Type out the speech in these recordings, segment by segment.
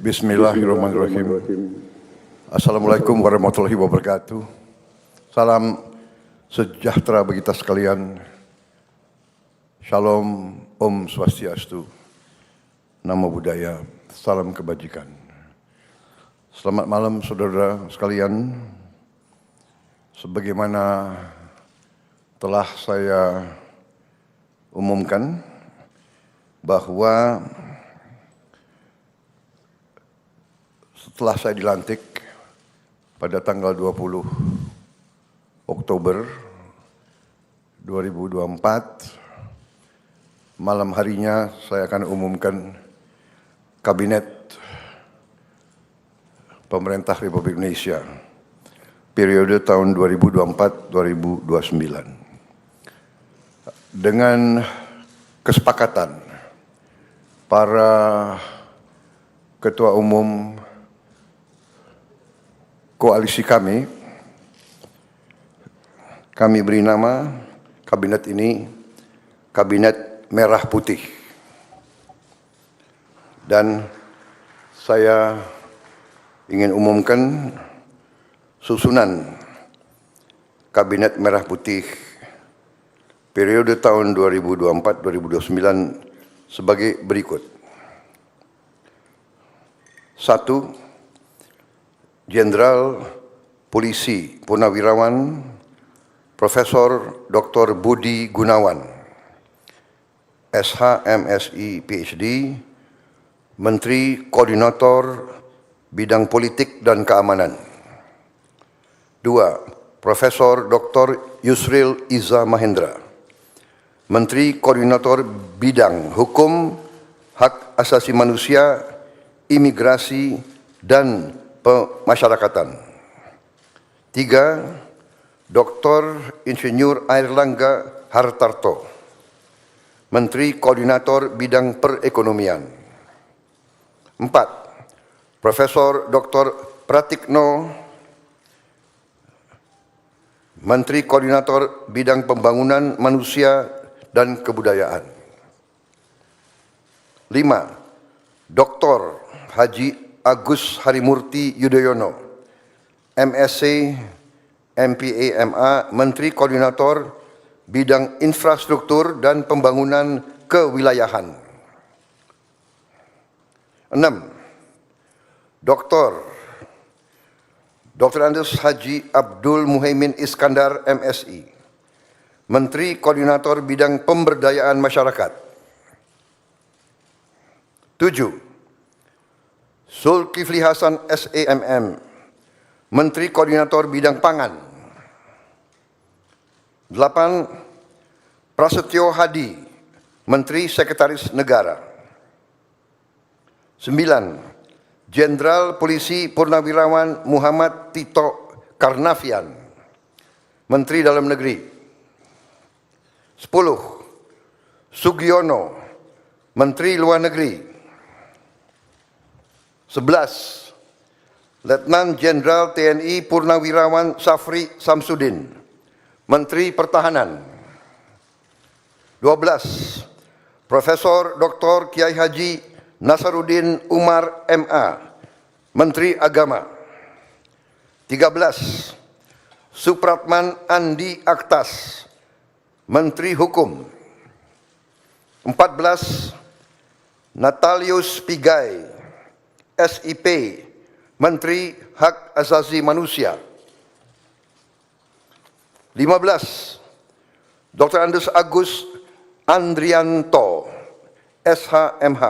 Bismillahirrahmanirrahim. Assalamualaikum warahmatullahi wabarakatuh. Salam sejahtera bagi kita sekalian. Shalom, Om Swastiastu, Namo Buddhaya, salam kebajikan. Selamat malam saudara sekalian. Sebagaimana telah saya umumkan bahwa setelah saya dilantik pada tanggal 20 Oktober 2024, malam harinya saya akan umumkan Kabinet Pemerintah Republik Indonesia periode tahun 2024-2029. Dengan kesepakatan para ketua umum koalisi kami beri nama kabinet ini Kabinet Merah Putih. Dan saya ingin umumkan susunan Kabinet Merah Putih periode tahun 2024-2029 sebagai berikut. 1. Jenderal Polisi Purnawirawan Profesor Dr. Budi Gunawan, SH, MSI, PhD, Menteri Koordinator Bidang Politik dan Keamanan. 2. Profesor Dr. Yusril Iza Mahendra, Menteri Koordinator Bidang Hukum, Hak Asasi Manusia, Imigrasi, dan Pemasyarakatan. 3. Dr. Insinyur Airlangga Hartarto, Menteri Koordinator Bidang Perekonomian. 4. Profesor Dr. Pratikno, Menteri Koordinator Bidang Pembangunan Manusia dan Kebudayaan. 5. Dr. Haji Agus Harimurti Yudhoyono, MSc, MPA, MA, Menteri Koordinator Bidang Infrastruktur dan Pembangunan Kewilayahan. 6. Dr. Andes Haji Abdul Muhaimin Iskandar, MSI, Menteri Koordinator Bidang Pemberdayaan Masyarakat. 7. Zulkifli Hasan, SEMM, Menteri Koordinator Bidang Pangan. 8. Prasetyo Hadi, Menteri Sekretaris Negara. 9. Jenderal Polisi Purnawirawan Muhammad Tito Karnavian, Menteri Dalam Negeri. 10. Sugiono, Menteri Luar Negeri. 11. Letnan Jenderal TNI Purnawirawan Safri Samsudin, Menteri Pertahanan. 12. Profesor Dr. Kiai Haji Nasaruddin Umar, MA, Menteri Agama. 13. Supratman Andi Aktas, Menteri Hukum. 14. Natalius Pigai, SIP, Menteri Hak Asasi Manusia. 15. Dr. Andes Agus Andrianto, SHMH,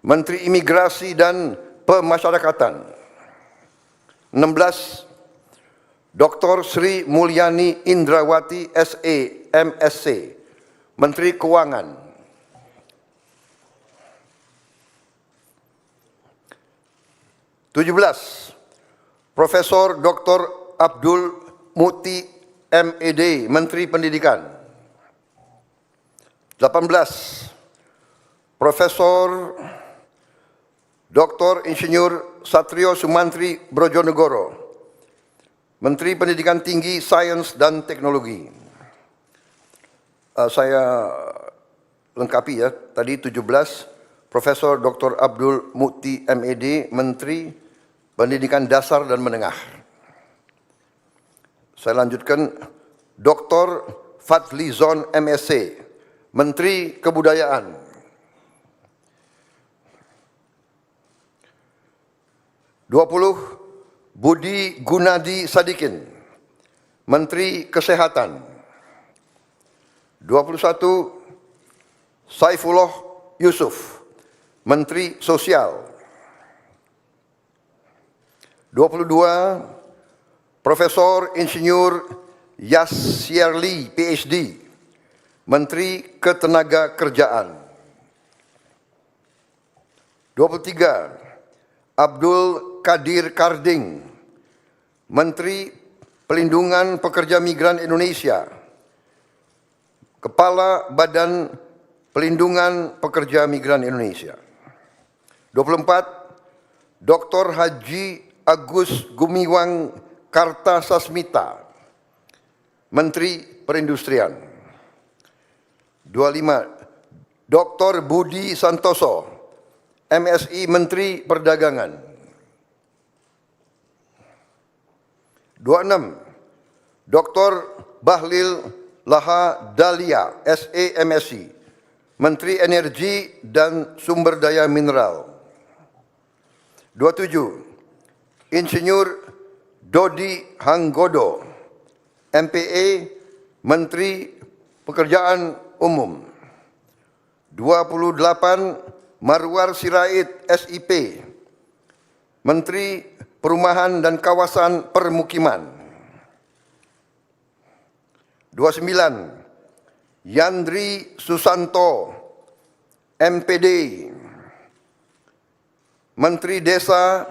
Menteri Imigrasi dan Pemasyarakatan. 16. Dr. Sri Mulyani Indrawati, SE, MSc, Menteri Keuangan. 17. Profesor Dr. Abdul Muti, MED, Menteri Pendidikan. 18. Profesor Dr. Insinyur Satrio Sumantri Brojonegoro, Menteri Pendidikan Tinggi, Sains dan Teknologi. Saya lengkapi ya, tadi 17 Profesor Dr. Abdul Mukti MED, Menteri Pendidikan Dasar dan Menengah. Saya lanjutkan, Dr. Fadlizon MSc, Menteri Kebudayaan. Budi Gunadi Sadikin, Menteri Kesehatan. 21, Saifullah Yusuf, Menteri Sosial. 22, Profesor Insinyur Yasyerli, PhD, Menteri Ketenagakerjaan. 23, Abdul Qadir Karding, Menteri Pelindungan Pekerja Migran Indonesia, Kepala Badan Pelindungan Pekerja Migran Indonesia. 24, Dr. Haji Agus Gumiwang Kartasasmita, Menteri Perindustrian. 25, Dr. Budi Santoso, MSI, Menteri Perdagangan. 26, Dr. Bahlil Lahadalia, SE, MSI, Menteri Energi dan Sumber Daya Mineral. 27, Insinyur Dodi Hanggodo, MPA, Menteri Pekerjaan Umum. 28, Marwar Sirait, SIP, Menteri Perumahan dan Kawasan Permukiman. 29, Yandri Susanto, MPD, Menteri Desa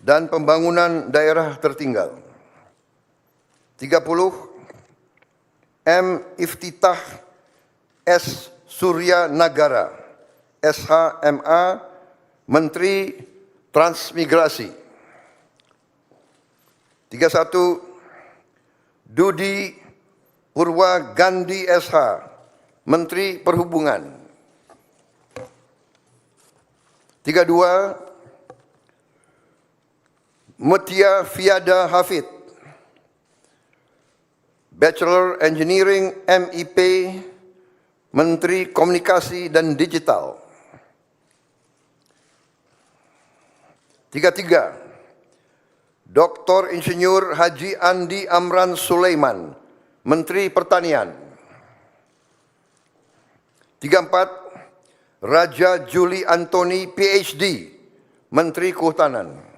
dan Pembangunan Daerah Tertinggal. 30, M. Iftitah S. Surya Nagara, SHMA, Menteri Transmigrasi. 31, Dudi Purwa Gandhi SH, Menteri Perhubungan. 32, Mutia Fiada Hafid, Bachelor Engineering MIP, Menteri Komunikasi dan Digital. 33, Dr. Insinyur Haji Andi Amran Sulaiman, Menteri Pertanian. 34, Raja Juli Antoni, PhD, Menteri Kehutanan.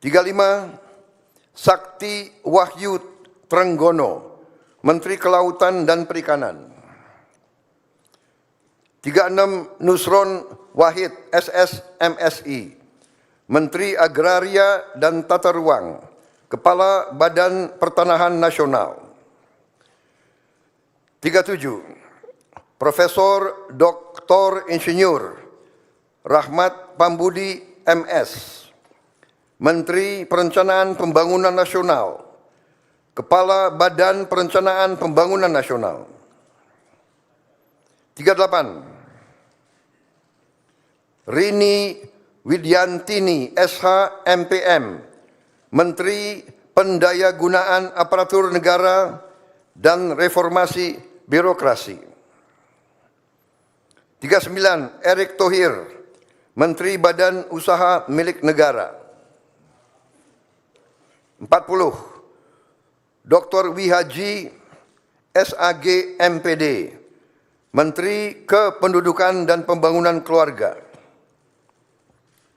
35, Sakti Wahyu Trenggono, Menteri Kelautan dan Perikanan. 36, Nusron Wahid, SS, MSI, Menteri Agraria dan Tata Ruang, Kepala Badan Pertanahan Nasional. 37, Profesor Dr. Insinyur Rahmat Pambudi, MS, Menteri Perencanaan Pembangunan Nasional, Kepala Badan Perencanaan Pembangunan Nasional. 38, Rini Widyantini, SH, MPM, Menteri Pendayagunaan Aparatur Negara dan Reformasi Birokrasi. 39, Erick Thohir, Menteri Badan Usaha Milik Negara. 40, Dr. Wihaji SAG, MPD, Menteri Kependudukan dan Pembangunan Keluarga,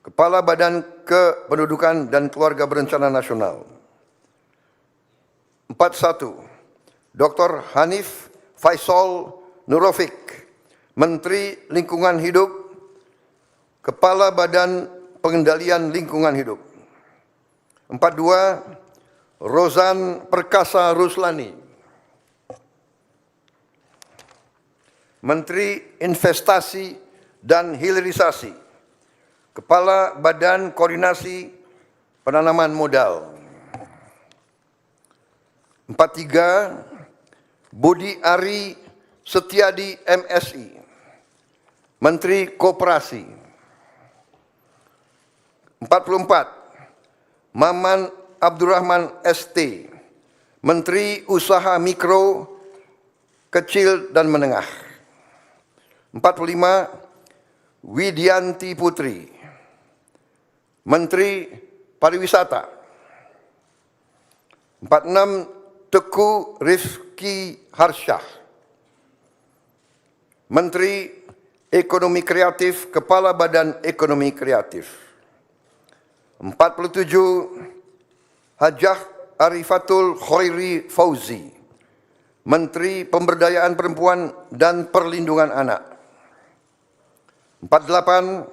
Kepala Badan Kependudukan dan Keluarga Berencana Nasional. 41, Dr. Hanif Faisal Nurofik, Menteri Lingkungan Hidup, Kepala Badan Pengendalian Lingkungan Hidup. 42, Rozan Perkasa Ruslani, Menteri Investasi dan Hilirisasi, Kepala Badan Koordinasi Penanaman Modal. 43, Budi Ari Setiadi MSI, Menteri Koperasi. 44, Maman Abdurrahman ST, Menteri Usaha Mikro, Kecil dan Menengah. 45, Widianti Putri, Menteri Pariwisata. 46, Teguh Rifki Harsyah, Menteri Ekonomi Kreatif, Kepala Badan Ekonomi Kreatif. 47, Hajah Arifatul Khairi Fauzi, Menteri Pemberdayaan Perempuan dan Perlindungan Anak. 48,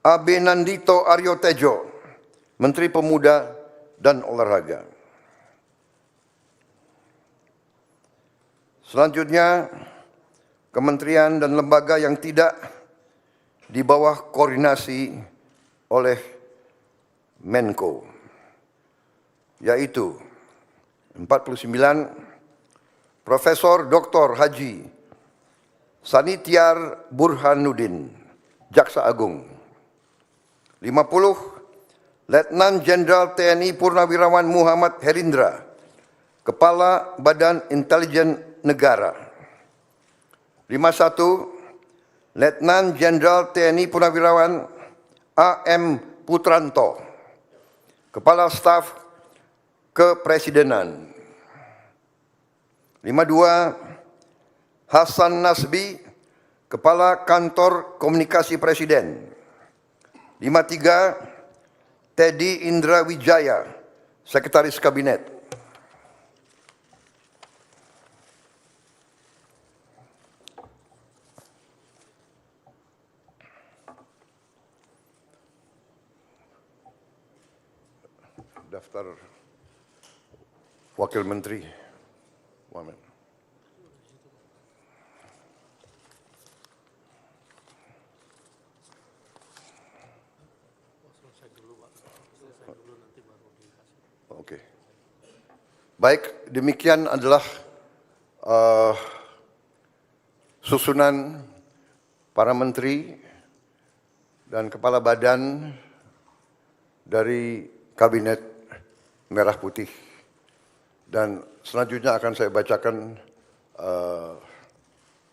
Abe Nandito Aryo Tejo, Menteri Pemuda dan Olahraga. Selanjutnya, kementerian dan lembaga yang tidak di bawah koordinasi oleh Menko, yaitu 49, Profesor Dr. Haji Sanitiar Burhanuddin, Jaksa Agung. 50, Letnan Jenderal TNI Purnawirawan Muhammad Herindra, Kepala Badan Intelijen Negara. 51, Letnan Jenderal TNI Purnawirawan AM Putranto, Kepala Staf Kepresidenan. 52, Hasan Nasbi, Kepala Kantor Komunikasi Presiden. 53, Teddy Indra Wijaya, Sekretaris Kabinet. Daftar Wakil Menteri. Wamen. Oke. Baik, demikian adalah susunan para menteri dan kepala badan dari Kabinet Merah Putih. Dan selanjutnya akan saya bacakan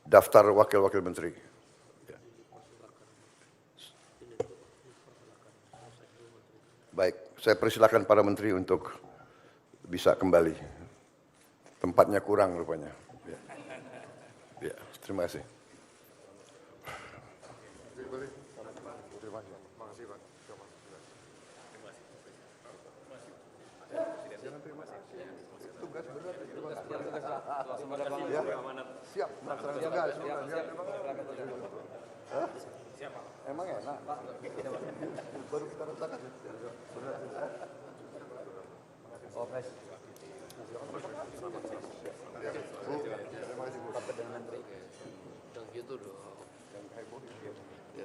daftar wakil-wakil menteri. Baik, saya persilakan para menteri untuk bisa kembali. Tempatnya kurang rupanya. Ya, terima kasih. Ya, siap, melaksanakan tugas. Siap. Emang enak. Baru kita rasakan. Oh, Pres. Terima kasih, Bu. Rapat dengan menteri. Yang gitu dong. Yang heboh. Ya.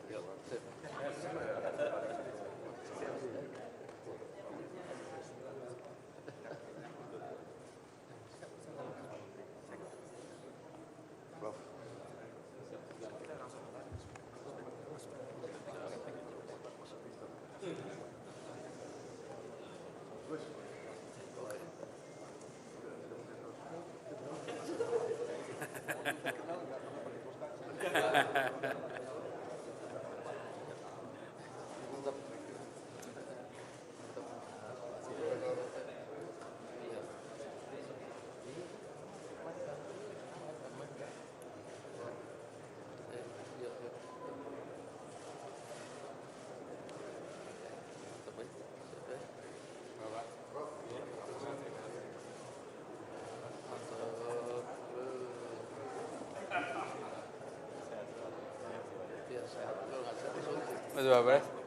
Mas Wapres.